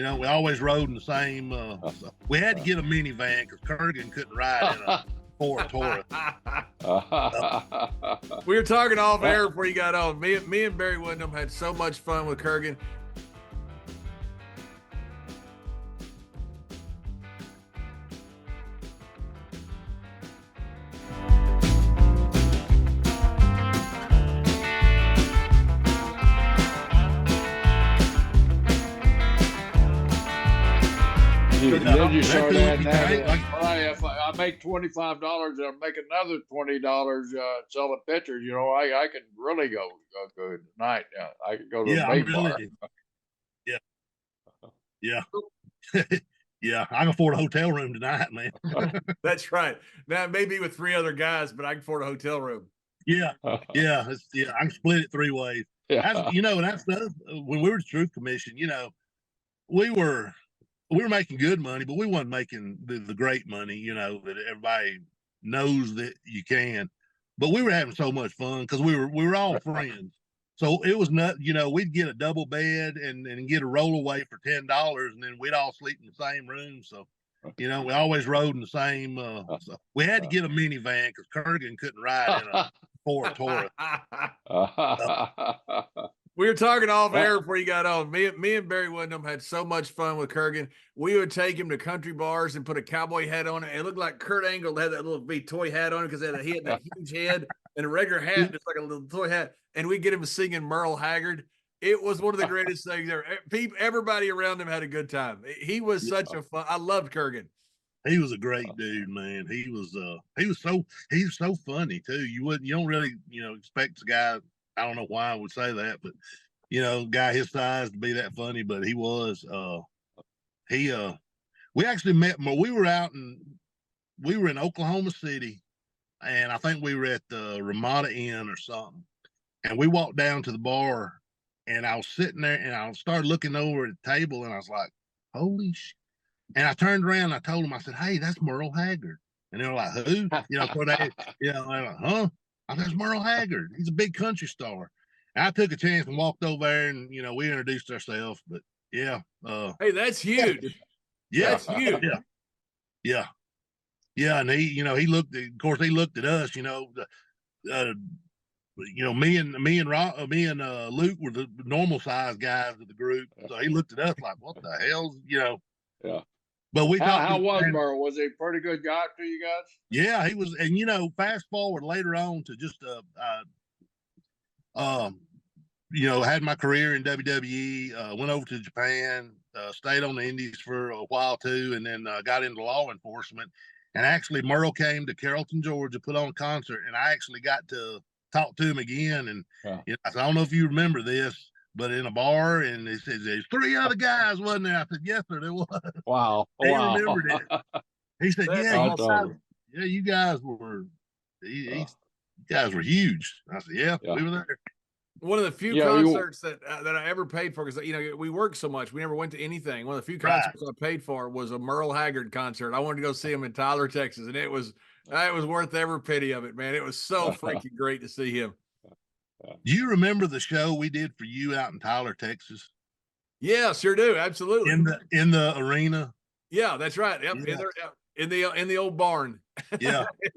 we always rode in the same. So we had to get a minivan because Kurrgan couldn't ride in a Ford Taurus. We were talking off air before you got on. Me and Barry Windham had so much fun with Kurrgan. Then you start adding that. If I make $25, I'll make another $20 selling pictures. I can really go good tonight. I can go to a big bar. Yeah. Yeah, I can afford a hotel room tonight, man. That's right. Now maybe with 3 other guys, but I can afford a hotel room. Yeah, I can split it 3 ways. Yeah. That's when we were the Truth Commission. We were making good money, but we wasn't making the great money. That everybody knows that you can. But we were having so much fun because we were all friends. So it was not, we'd get a double bed and get a rollaway for $10, and then we'd all sleep in the same room. So, we always rode in the same. So we had to get a minivan because Kurrgan couldn't ride in a Ford Taurus. We were talking off air before you got on. Me and Barry Windham had so much fun with Kurrgan. We would take him to country bars and put a cowboy hat on it. It looked like Kurt Angle had that little big toy hat on it because he had that huge head and a regular hat, just like a little toy hat. And we get him singing Merle Haggard. It was one of the greatest things ever. Everybody around him had a good time. He was such a fun. I loved Kurrgan. He was a great dude, man. He was so funny too. You don't really, expect the guy. I don't know why I would say that, but guy his size to be that funny, but he was. We actually met. We were in Oklahoma City, and I think we were at the Ramada Inn or something. And we walked down to the bar, and I was sitting there, and I started looking over at the table, and I was like, "Holy shit!" And I turned around, and I told them, I said, "Hey, that's Merle Haggard." And they were like, "Who?" So they, they're like, "Huh?" I said, "It's Merle Haggard. He's a big country star." And I took a chance and walked over there, and we introduced ourselves. But yeah, hey, that's huge. Yeah, that's huge. Yeah. And he looked. Of course, he looked at us. Me and Luke were the normal size guys of the group. So he looked at us like, "What the hell?" Yeah. But we how was Merle? Was he a pretty good guy to you guys? Yeah, he was. And fast forward later on to just had my career in WWE, went over to Japan, stayed on the Indies for a while too, and then got into law enforcement. And actually, Merle came to Carrollton, Georgia, put on a concert, and I actually got to talk to him again. And I said, "I don't know if you remember this, but in a bar," and he said, "There's 3 other guys, wasn't there?" I said, "Yes, sir, there was." Wow. He remembered it. He said, you guys were, you guys were huge. I said, yeah, we were there. One of the few concerts that I ever paid for, because we worked so much, we never went to anything. One of the few concerts I paid for was a Merle Haggard concert. I wanted to go see him in Tyler, Texas, and it was worth every penny of it, man. It was so freaking great to see him. Do you remember the show we did for you out in Tyler, Texas? Yeah, sure do. Absolutely. In the arena. Yeah, that's right. Yep. Yeah. In the old barn. Yeah.